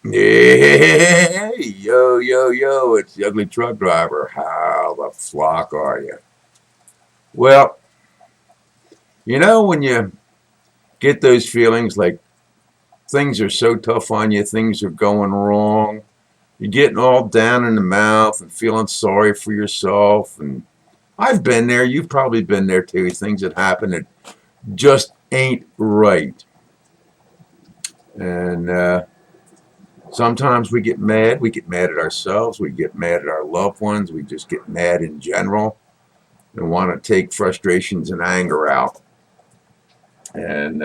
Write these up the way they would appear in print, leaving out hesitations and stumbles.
Hey, yo, yo, yo, it's the ugly truck driver. How the flock are you? Well, when you get those feelings like things are so tough on you, things are going wrong, you're getting all down in the mouth and feeling sorry for yourself. And I've been there, you've probably been there too. Things that happen that just ain't right. And sometimes we get mad at ourselves, we get mad at our loved ones, we just get mad in general and want to take frustrations and anger out. And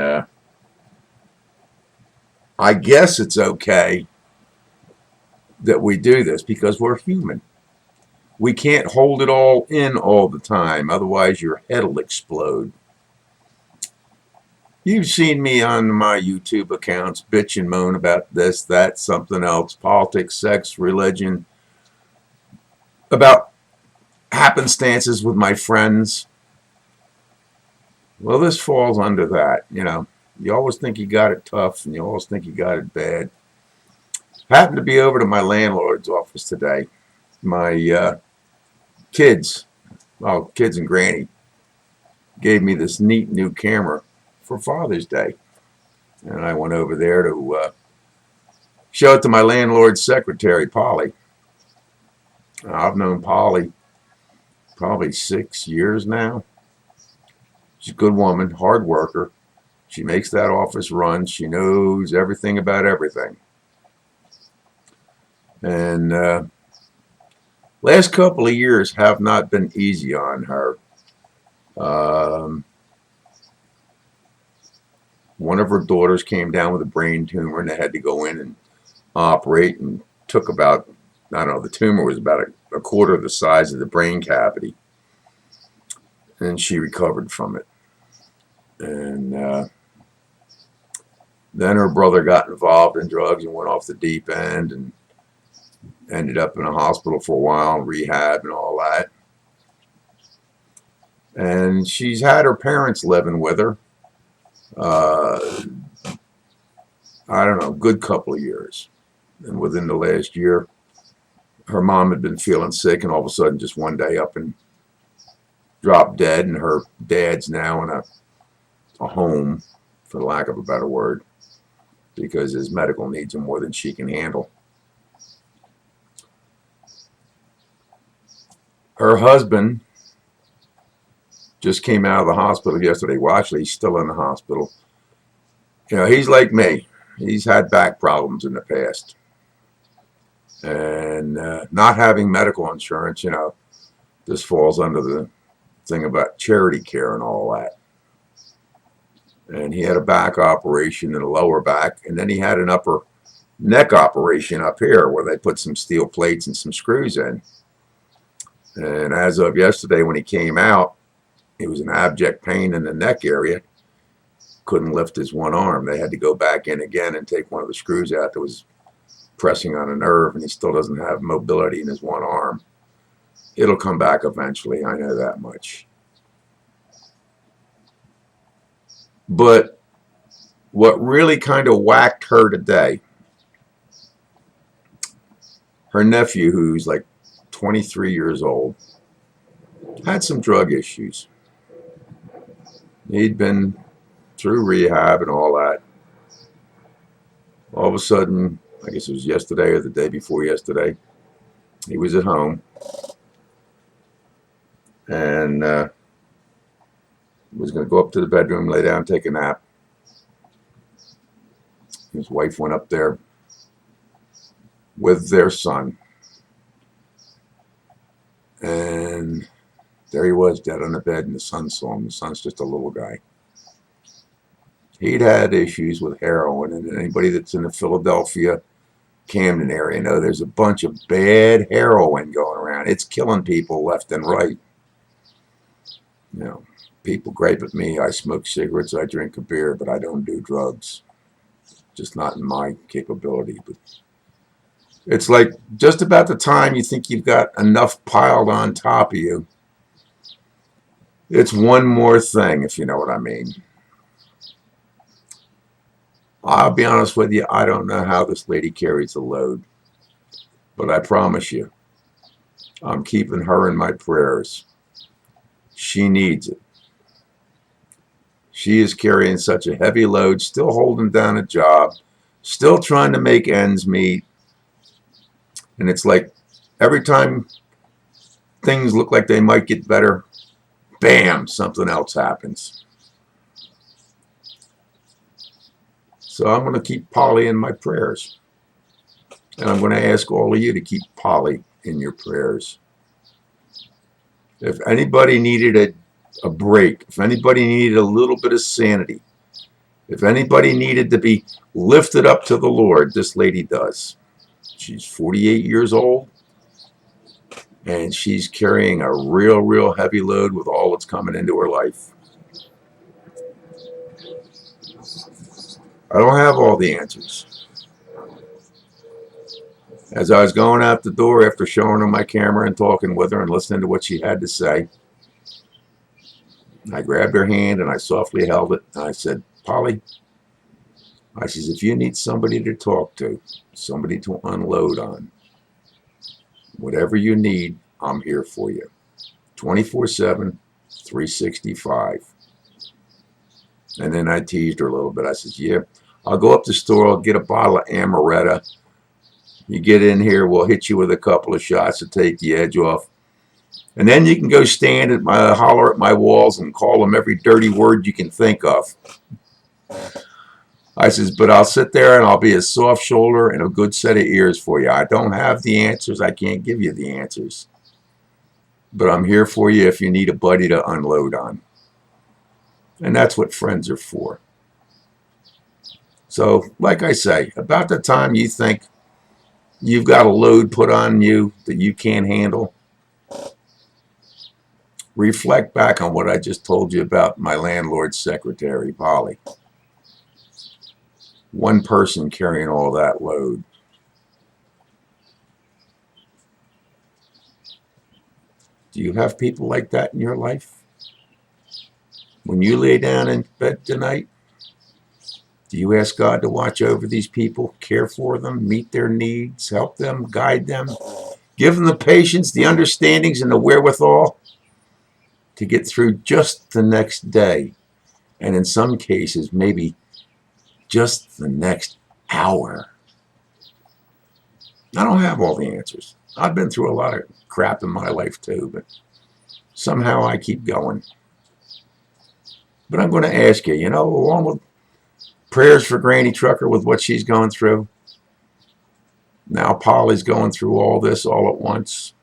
I guess it's okay that we do this because we're human. We can't hold it all in all the time, otherwise, your head will explode. You've seen me on my YouTube accounts bitch and moan about this, that, something else, politics, sex, religion, about happenstances with my friends. Well, this falls under that. You always think you got it tough and you always think you got it bad. Happened to be over to my landlord's office today. My kids, kids and granny, gave me this neat new camera for Father's Day. And I went over there to show it to my landlord's secretary, Polly. I've known Polly probably 6 years now. She's a good woman, hard worker. She makes that office run. She knows everything about everything. And last couple of years have not been easy on her. Um, One of her daughters came down with a brain tumor and they had to go in and operate, and took about, I don't know, the tumor was about a quarter of the size of the brain cavity. And she recovered from it. And then her brother got involved in drugs and went off the deep end and ended up in a hospital for a while, rehab and all that. And she's had her parents living with her. Uh, I don't know, good couple of years. And within the last year, her mom had been feeling sick, and all of a sudden, just one day up and dropped dead. And her dad's now in a home, for lack of a better word, because his medical needs are more than she can handle. Her husband just came out of the hospital yesterday. Well, actually, he's still in the hospital. He's like me. He's had back problems in the past. And not having medical insurance, this falls under the thing about charity care and all that. And he had a back operation in the lower back, and then he had an upper neck operation up here where they put some steel plates and some screws in. And as of yesterday, when he came out, he was in abject pain in the neck area. Couldn't lift his one arm. They had to go back in again and take one of the screws out that was pressing on a nerve, and he still doesn't have mobility in his one arm. It'll come back eventually, I know that much. But what really kind of whacked her today, her nephew, who's like 23 years old, had some drug issues. He'd been through rehab and all that. All of a sudden, I guess it was yesterday or the day before yesterday, he was at home and was going to go up to the bedroom, lay down, take a nap. His wife went up there with their son. And there he was, dead on the bed, and the son saw him. The son's just a little guy. He'd had issues with heroin, and anybody that's in the Philadelphia, Camden area know there's a bunch of bad heroin going around. It's killing people left and right. People gripe at me. I smoke cigarettes, I drink a beer, but I don't do drugs. Just not in my capability. But it's like just about the time you think you've got enough piled on top of you, it's one more thing, if you know what I mean. I'll be honest with you, I don't know how this lady carries the load, but I promise you, I'm keeping her in my prayers. She needs it. She is carrying such a heavy load, still holding down a job, still trying to make ends meet. And it's like every time things look like they might get better, bam, something else happens. So I'm going to keep Polly in my prayers. And I'm going to ask all of you to keep Polly in your prayers. If anybody needed a break, if anybody needed a little bit of sanity, if anybody needed to be lifted up to the Lord, this lady does. She's 48 years old, and she's carrying a real heavy load with all that's coming into her life. I don't have all the answers. As I was going out the door after showing her my camera and talking with her and listening to what she had to say, I grabbed her hand and I softly held it. And I said, Polly, I says, if you need somebody to talk to, somebody to unload on, whatever you need, I'm here for you. 24/7, 365. And then I teased her a little bit. I says, yeah, I'll go up to the store. I'll get a bottle of Amaretto. You get in here, we'll hit you with a couple of shots to take the edge off. And then you can go stand at my, holler at my walls and call them every dirty word you can think of. I says, but I'll sit there and I'll be a soft shoulder and a good set of ears for you. I don't have the answers. I can't give you the answers. But I'm here for you if you need a buddy to unload on. And that's what friends are for. So, like I say, about the time you think you've got a load put on you that you can't handle, reflect back on what I just told you about my landlord's secretary, Polly. One person carrying all that load. Do you have people like that in your life? When you lay down in bed tonight, do you ask God to watch over these people, care for them, meet their needs, help them, guide them, give them the patience, the understandings, and the wherewithal to get through just the next day, and in some cases, maybe just the next hour? I don't have all the answers. I've been through a lot of crap in my life too, but somehow I keep going. But I'm going to ask you, along with prayers for Granny Trucker with what she's going through, now Polly's going through all this all at once.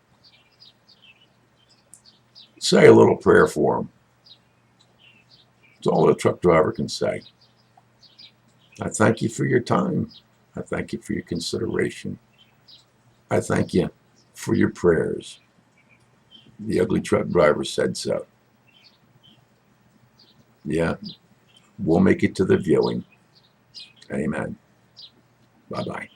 Say a little prayer for him. It's all a truck driver can say. I thank you for your time. I thank you for your consideration. I thank you for your prayers. The ugly truck driver said so. Yeah, we'll make it to the viewing. Amen. Bye-bye.